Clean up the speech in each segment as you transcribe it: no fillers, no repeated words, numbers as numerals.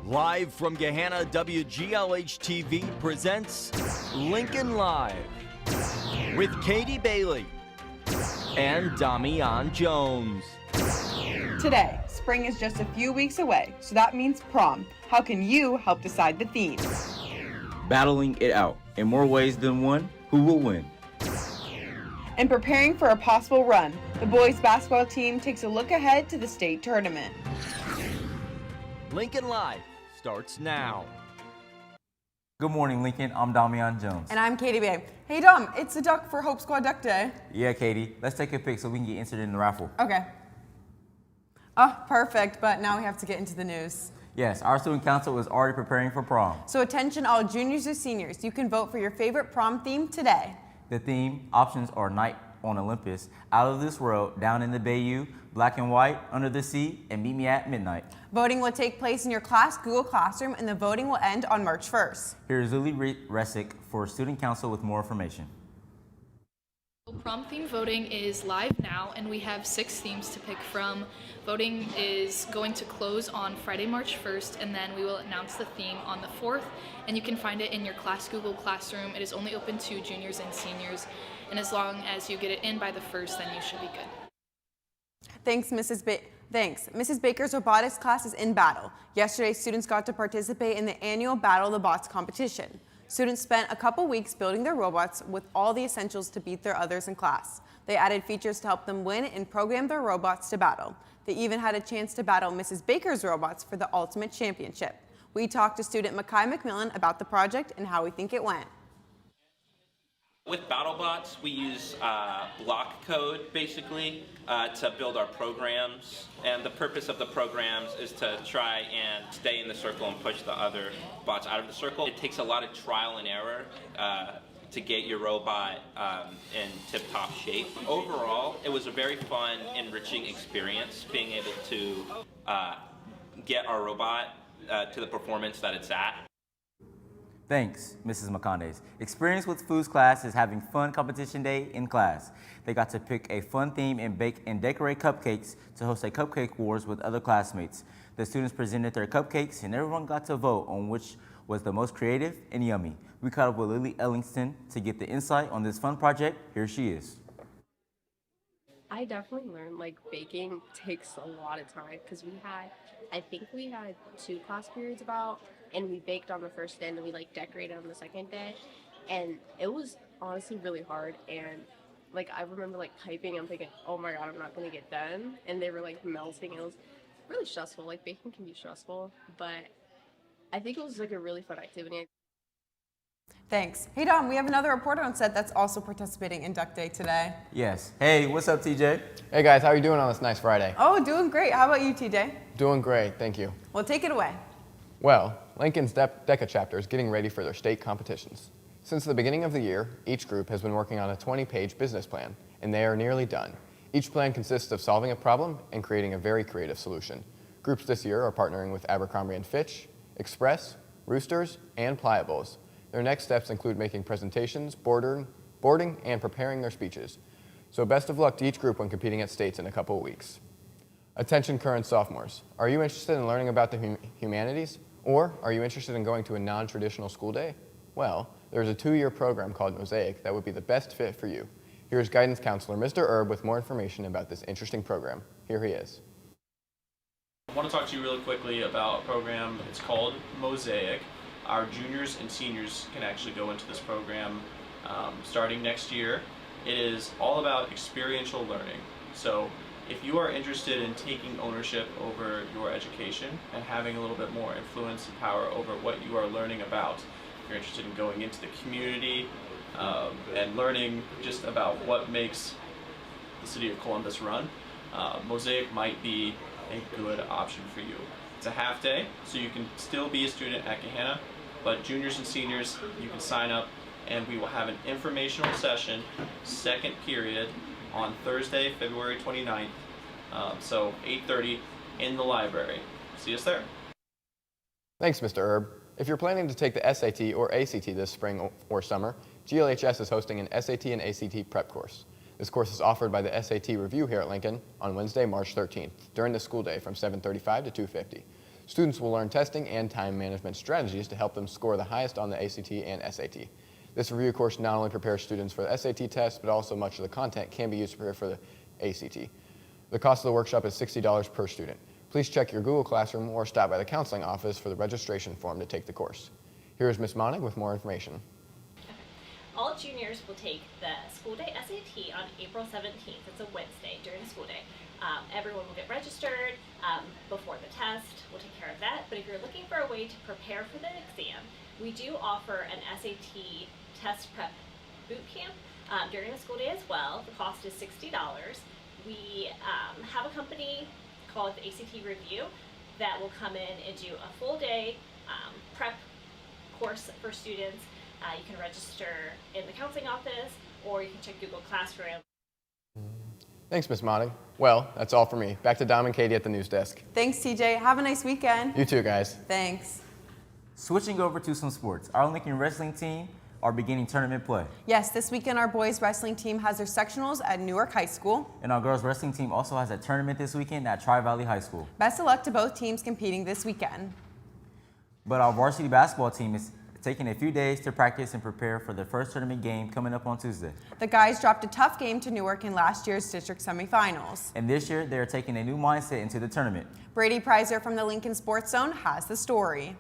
Live from Gahanna, WGLH-TV presents Lincoln Live with Katie Bailey and Damian Jones. Today, spring is just a few weeks away, so that means prom. How can you help decide the theme? Battling it out in more ways than one. Who will win? And preparing for a possible run, the boys basketball team takes a look ahead to the state tournament. Lincoln Live starts now. Good morning, Lincoln. I'm Damian Jones. And I'm Katie Bay. Hey Dom, it's a duck for Hope Squad Duck Day. Yeah, Katie. Let's take a pic so we can get entered in the raffle. Okay. Oh, perfect, but now we have to get into the news. Yes, our student council is already preparing for prom. So attention all juniors or seniors, you can vote for your favorite prom theme today. The theme options are Night on Olympus, Out of This World, Down in the Bayou, Black and White, Under the Sea, and Meet Me at Midnight. Voting will take place in your class Google Classroom, and the voting will end on March 1st. Here's Lily Resick for Student Council with more information. Prom theme voting is live now, and we have 6 themes to pick from. Voting is going to close on Friday, March 1st, and then we will announce the theme on the 4th, and you can find it in your class Google Classroom. It is only open to juniors and seniors, and as long as you get it in by the 1st, then you should be good. Thanks, Mrs. Baker's robotics class is in battle. Yesterday, students got to participate in the annual Battle of the Bots competition. Students spent a couple weeks building their robots with all the essentials to beat their others in class. They added features to help them win and programmed their robots to battle. They even had a chance to battle Mrs. Baker's robots for the ultimate championship. We talked to student Makai McMillan about the project and how we think it went. With BattleBots, we use block code basically to build our programs, and the purpose of the programs is to try and stay in the circle and push the other bots out of the circle. It takes a lot of trial and error to get your robot in tip-top shape. Overall, it was a very fun, enriching experience being able to get our robot to the performance that it's at. Thanks, Mrs. McConaughey. Experience with Foods class is having fun competition day in class. They got to pick a fun theme and bake and decorate cupcakes to host a cupcake wars with other classmates. The students presented their cupcakes and everyone got to vote on which was the most creative and yummy. We caught up with Lily Ellingston to get the insight on this fun project. Here she is. I definitely learned baking takes a lot of time because I think we had 2 class periods and we baked on the first day and then we decorated on the second day, and it was honestly really hard. And I remember typing, I'm thinking, oh my god, I'm not gonna get done, and they were melting. It was really stressful. Baking can be stressful, but I think it was a really fun activity. Thanks. Hey Dom, we have another reporter on set that's also participating in Duck Day today. Yes. Hey, what's up, TJ? Hey guys, how are you doing on this nice Friday? Oh, doing great. How about you, TJ? Doing great, thank you. Well, take it away. Well, Lincoln's DECA chapter is getting ready for their state competitions. Since the beginning of the year, each group has been working on a 20-page business plan, and they are nearly done. Each plan consists of solving a problem and creating a very creative solution. Groups this year are partnering with Abercrombie & Fitch, Express, Roosters, and Pliables. Their next steps include making presentations, boarding, and preparing their speeches. So best of luck to each group when competing at states in a couple of weeks. Attention current sophomores. Are you interested in learning about the humanities? Or are you interested in going to a non-traditional school day? Well, there's a 2-year program called Mosaic that would be the best fit for you. Here's guidance counselor Mr. Erb with more information about this interesting program. Here he is. I want to talk to you really quickly about a program. It's called Mosaic. Our juniors and seniors can actually go into this program starting next year. It is all about experiential learning. So if you are interested in taking ownership over your education and having a little bit more influence and power over what you are learning about, if you're interested in going into the community and learning just about what makes the city of Columbus run, Mosaic might be a good option for you. It's a half day, so you can still be a student at Gahanna, but juniors and seniors, you can sign up and we will have an informational session, second period, on Thursday, February 29th, so 8:30 in the library. See us there. Thanks, Mr. Erb. If you're planning to take the SAT or ACT this spring or summer, GLHS is hosting an SAT and ACT prep course. This course is offered by the SAT Review here at Lincoln on Wednesday, March 13th, during the school day from 7:35 to 2:50. Students will learn testing and time management strategies to help them score the highest on the ACT and SAT. This review course not only prepares students for the SAT test, but also much of the content can be used to prepare for the ACT. The cost of the workshop is $60 per student. Please check your Google Classroom or stop by the counseling office for the registration form to take the course. Here is Ms. Monig with more information. All juniors will take the school day SAT on April 17th. It's a Wednesday during the school day. Everyone will get registered before the test. We'll take care of that. But if you're looking for a way to prepare for the exam, we do offer an SAT test prep boot camp during the school day as well. The cost is $60. We have a company called the ACT Review that will come in and do a full day prep course for students. You can register in the counseling office, or you can check Google Classroom. Thanks, Ms. Monig. Well, that's all for me. Back to Dom and Katie at the news desk. Thanks, TJ. Have a nice weekend. You too, guys. Thanks. Switching over to some sports, our Lincoln wrestling team are beginning tournament play. Yes, this weekend our boys wrestling team has their sectionals at Newark High School. And our girls wrestling team also has a tournament this weekend at Tri-Valley High School. Best of luck to both teams competing this weekend. But our varsity basketball team is taking a few days to practice and prepare for their first tournament game coming up on Tuesday. The guys dropped a tough game to Newark in last year's district semifinals. And this year, they are taking a new mindset into the tournament. Brady Prizer from the Lincoln Sports Zone has the story.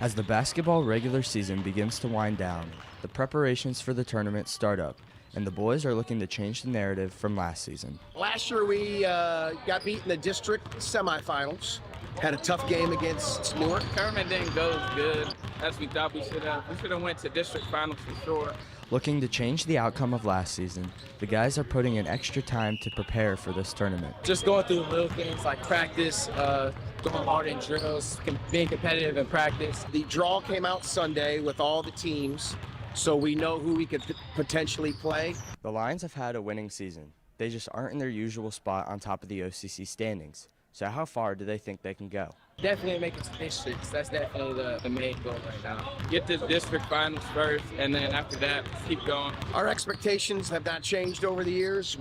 As the basketball regular season begins to wind down, the preparations for the tournament start up, and the boys are looking to change the narrative from last season. Last year we got beat in the district semifinals. Had a tough game against Newark. Tournament didn't go as good as we thought we should have. We should have went to district finals for sure. Looking to change the outcome of last season, the guys are putting in extra time to prepare for this tournament. Just going through little things like practice, going hard in drills, being competitive in practice. The draw came out Sunday with all the teams, so we know who we could potentially play. The Lions have had a winning season. They just aren't in their usual spot on top of the OCC standings. So how far do they think they can go? Definitely making some districts. That's definitely the main goal right now. Get to district finals first, and then after that, keep going. Our expectations have not changed over the years.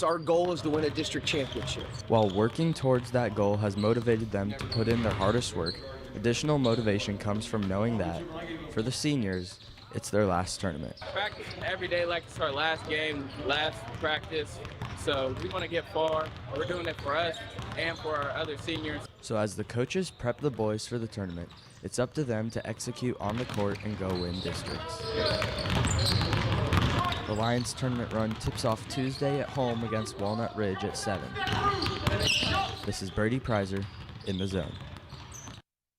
Our goal is to win a district championship. While working towards that goal has motivated them to put in their hardest work, additional motivation comes from knowing that, for the seniors, it's their last tournament. Practice every day like it's our last game, last practice. So we want to get far. We're doing it for us and for our other seniors. So as the coaches prep the boys for the tournament, it's up to them to execute on the court and go win districts. The Lions tournament run tips off Tuesday at home against Walnut Ridge at 7. This is Brady Prizer in the Zone.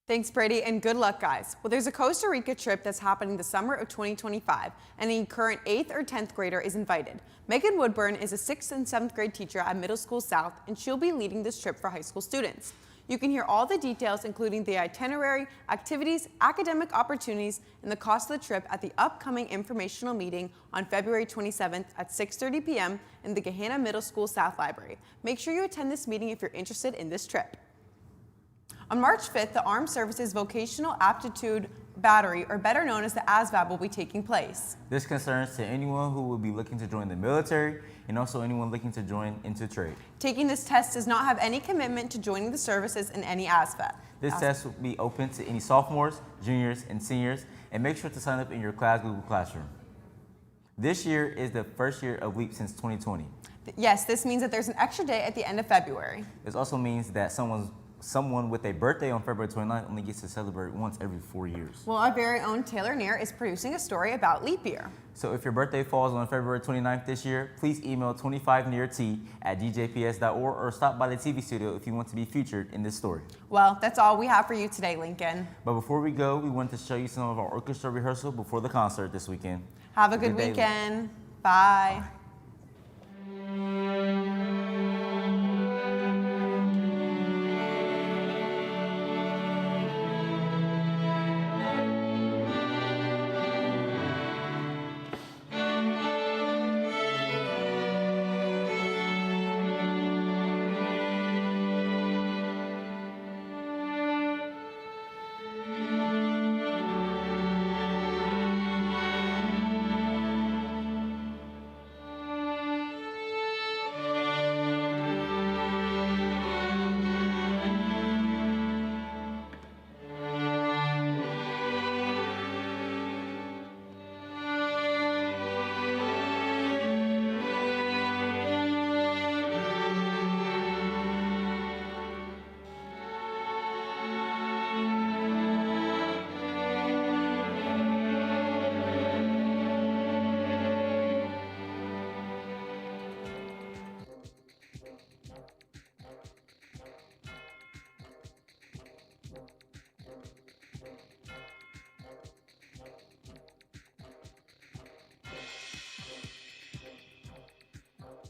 Thanks, Brady, and good luck, guys. Well, there's a Costa Rica trip that's happening the summer of 2025, and the current 8th or 10th grader is invited. Megan Woodburn is a 6th and 7th grade teacher at Middle School South, and she'll be leading this trip for high school students. You can hear all the details, including the itinerary, activities, academic opportunities, and the cost of the trip at the upcoming informational meeting on February 27th at 6:30 p.m. in the Gahanna Middle School South Library. Make sure you attend this meeting if you're interested in this trip. On March 5th, the Armed Services Vocational Aptitude Battery, or better known as the ASVAB, will be taking place. This concerns to anyone who will be looking to join the military and also anyone looking to join into trade. Taking this test does not have any commitment to joining the services in any ASVAB. This test will be open to any sophomores, juniors, and seniors, and make sure to sign up in your class Google Classroom. This year is the first year of LEAP since 2020. Yes, this means that there's an extra day at the end of February. This also means that someone with a birthday on February 29th only gets to celebrate once every 4 years. Well, our very own Taylor Neer is producing a story about leap year. So if your birthday falls on February 29th this year, please email 25neart@djps.org or stop by the TV studio if you want to be featured in this story. Well, that's all we have for you today, Lincoln. But before we go, we wanted to show you some of our orchestra rehearsal before the concert this weekend. Have a good weekend. Bye.